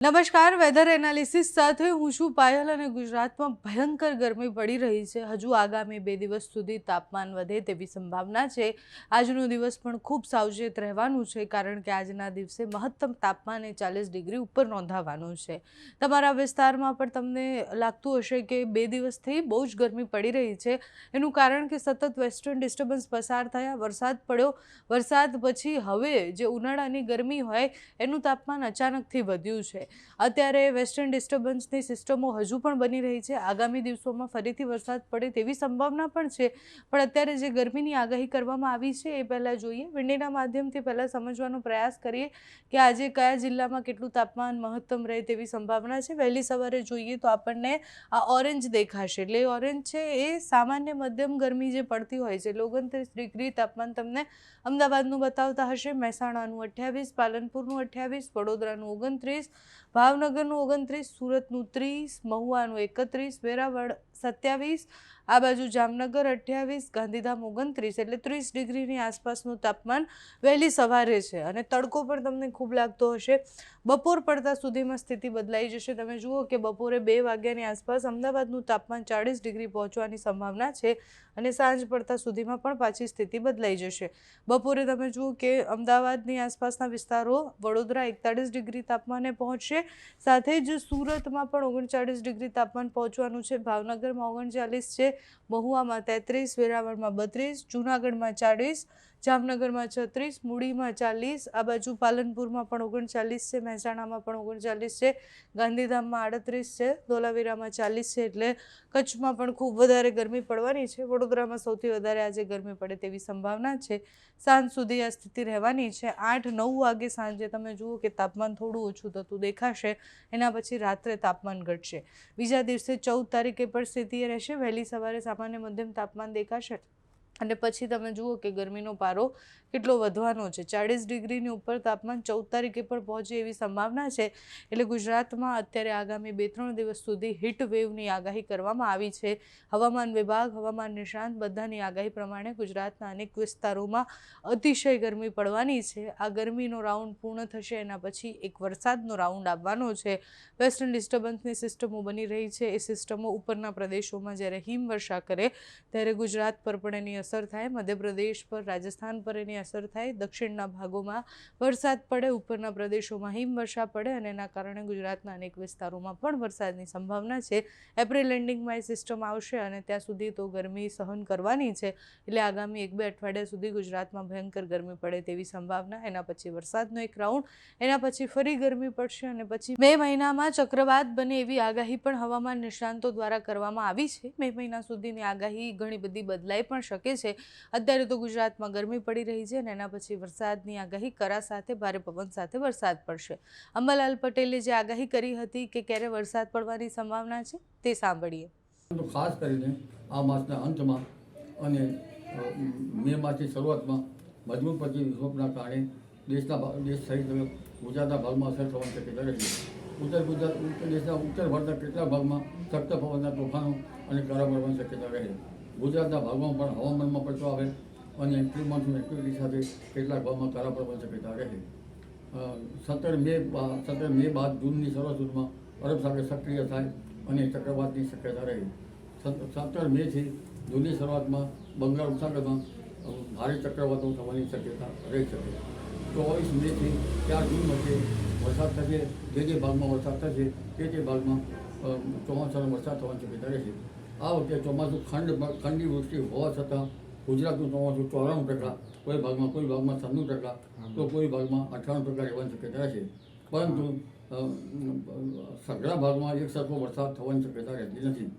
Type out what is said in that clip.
નમસ્કાર, weather analysis સાથે હું છું પાયલ અને ગુજરાતમાં ભયંકર ગરમી પડી રહી છે. હજુ આગામી 2 દિવસ સુધી તાપમાન વધે તેવી સંભાવના છે. આજનો દિવસ પણ ખૂબ સાવચેત રહેવાનું છે કારણ કે આજના દિવસે મહત્તમ તાપમાન 40 ડિગ્રી ઉપર નોંધાવાનું છે. તમારા વિસ્તારમાં પણ તમને લાગતું હશે કે 2 દિવસથી બહુ જ ગરમી પડી રહી છે. એનું કારણ કે સતત વેસ્ટર્ન ડિસ્ટર્બન્સ પસાર થયા, વરસાદ પડ્યો. વરસાદ પછી હવે જે ઉનાળાની ગરમી હોય એનું તાપમાન અચાનકથી વધ્યું છે. અત્યારે વેસ્ટર્ન ડિસ્ટર્બન્સની સિસ્ટમો હજુ પણ બની રહી છે. આગામી દિવસોમાં ફરીથી વરસાદ પડે તેવી સંભાવના પણ છે. પણ અત્યારે જે ગરમીની આગાહી કરવામાં આવી છે એ પહેલાં જોઈએ. વિન્ડીના માધ્યમથી પહેલાં સમજવાનો પ્રયાસ કરીએ કે આજે કયા જિલ્લામાં કેટલું તાપમાન મહત્તમ રહે તેવી સંભાવના છે. વહેલી સવારે જોઈએ તો આપણને આ ઓરેન્જ દેખાશે. એટલે ઓરેન્જ છે એ સામાન્ય મધ્યમ ગરમી જે પડતી હોય છે. 29 ડિગ્રી તાપમાન તમને અમદાવાદનું બતાવતા હશે, મહેસાણાનું 28, પાલનપુરનું 28, વડોદરાનું 29, ભાવનગરનું 29, સુરતનું 30, મહુવાનું 31, વેરાવળ 27, આ બાજુ જામનગર 28, ગાંધીધામ 29, એટલે 30 ડિગ્રીની આસપાસનું તાપમાન વહેલી સવારે છે. અને તડકો પણ તમને ખૂબ લાગતો હશે. બપોર પડતા સુધીમાં સ્થિતિ બદલાઈ જશે. તમે જુઓ કે બપોરે 2 વાગ્યાની આસપાસ અમદાવાદનું તાપમાન 40 ડિગ્રી પહોંચવાની સંભાવના છે અને સાંજ પડતા સુધીમાં પણ પાછી સ્થિતિ બદલાઈ જશે. બપોરે તમે જુઓ કે અમદાવાદની આસપાસના વિસ્તારો, વડોદરા 41 ડિગ્રી તાપમાને પહોંચશે. સાથે જ સુરતમાં પણ 39 ડિગ્રી તાપમાન પહોંચવાનું છે. ભાવનગરમાં 39 છે, મહુવામાં 33, વેરાવળમાં 32, જૂનાગઢમાં 40, જામનગરમાં 36, મૂડીમાં 40, આ બાજુ પાલનપુરમાં પણ 39 છે, મહેસાણામાં પણ 39 છે, ગાંધીધામમાં 38 છે, ધોલાવીરામાં 40 છે. એટલે કચ્છમાં પણ ખૂબ વધારે ગરમી પડવાની છે. વડોદરામાં સૌથી વધારે આજે ગરમી પડે તેવી સંભાવના છે. સાંજ સુધી આ સ્થિતિ રહેવાની છે. 8-9 વાગે સાંજે તમે જુઓ કે તાપમાન થોડું ઓછું થતું દેખાશે. એના પછી રાત્રે તાપમાન ઘટશે. બીજા દિવસે 14 તારીખે પણ સ્થિતિ રહેશે. વહેલી સવારે સામાન્ય મધ્યમ તાપમાન દેખાશે અને પછી તમે જુઓ કે ગરમીનો પારો કેટલો વધવાનો છે. 40 ડિગ્રીની ઉપર તાપમાન 14 તારીખે પણ પહોંચે એવી સંભાવના છે. એટલે ગુજરાતમાં અત્યારે આગામી 2-3 દિવસ સુધી હીટ વેવની આગાહી કરવામાં આવી છે. હવામાન વિભાગ, હવામાન નિષ્ણાંત બધાની આગાહી પ્રમાણે ગુજરાતના અનેક વિસ્તારોમાં અતિશય ગરમી પડવાની છે. આ ગરમીનો રાઉન્ડ પૂર્ણ થશે એના પછી એક વરસાદનો રાઉન્ડ આવવાનો છે. વેસ્ટર્ન ડિસ્ટર્બન્સની સિસ્ટમો બની રહી છે. એ સિસ્ટમો ઉપરના પ્રદેશોમાં જ્યારે હિમવર્ષા કરે ત્યારે ગુજરાત પર પણ એની અસર થાય, મધ્યપ્રદેશ પર, રાજસ્થાન પર એની અસર થાય, દક્ષિણના ભાગોમાં વરસાદ પડે, ઉપરના પ્રદેશોમાં હિમવર્ષા પડે અને એના કારણે ગુજરાતના અનેક વિસ્તારોમાં પણ વરસાદની સંભાવના છે. એપ્રિલ એન્ડિંગમાં એ સિસ્ટમ આવશે અને ત્યાં સુધી તો ગરમી સહન કરવાની છે. એટલે આગામી 1-2 અઠવાડિયા સુધી ગુજરાતમાં ભયંકર ગરમી પડે તેવી સંભાવના. એના પછી વરસાદનો એક રાઉન્ડ, એના પછી ફરી ગરમી પડશે અને પછી મે મહિનામાં ચક્રવાત બને એવી આગાહી પણ હવામાન નિષ્ણાંતો દ્વારા કરવામાં આવી છે. મે મહિના સુધીની આગાહી ઘણી બધી બદલાઈ પણ શકે છે. અત્યારે તો ગુજરાતમાં ગરમી પડી રહી છે અને એના પછી વરસાદની આગાહી, કરા સાથે, ભારે પવન સાથે વરસાદ પડશે. અંબાલાલ પટેલે જે આગાહી કરી હતી કે ક્યારે વરસાદ પડવાની સંભાવના છે તે સાંભળીએ. ખાસ કરીને આ માસના અંતમાં અને મે માસની શરૂઆતમાં મજબૂત પવનની વિક્ષોભના કારણે દેશ સહિત ગુજરાતના ભાગમાં અસર થવાની શક્યતા રહી. દેશના ઉત્તર ભારતના કેટલાક ભાગમાં સખ્ત પવનના તોફાનો અને કરા પડવાની શક્યતા રહે. ગુજરાતના ભાગમાં પણ હવામાનમાં પડતો આવે અને પ્રી મોન્સૂન એક્ટિવિટી સાથે કેટલાક ભાગમાં કરા પડવાની શક્યતા રહે. 17 મે બાદ જૂનની શરૂઆત સુધીમાં અરબ સાગર સક્રિય થાય અને ચક્રવાતની શક્યતા રહે. 17 મેથી જૂનની શરૂઆતમાં બંગાળ ઉપસાગરમાં ભારે ચક્રવાતો થવાની શક્યતા રહી શકે. 24 મેથી 4 જૂન વચ્ચે વરસાદ થશે. જે ભાગમાં વરસાદ થશે તે ભાગમાં ચોમાસાનો વરસાદ થવાની શક્યતા રહેશે. આ વખતે ચોમાસું ખંડી વૃષ્ટિ હોવા છતાં ગુજરાતનું ચોમાસું 94%, કોઈ ભાગમાં 96%, તો કોઈ ભાગમાં 98% રહેવાની શક્યતા રહેશે. પરંતુ સઘળા ભાગમાં એક સરખો વરસાદ થવાની શક્યતા રહેતી નથી.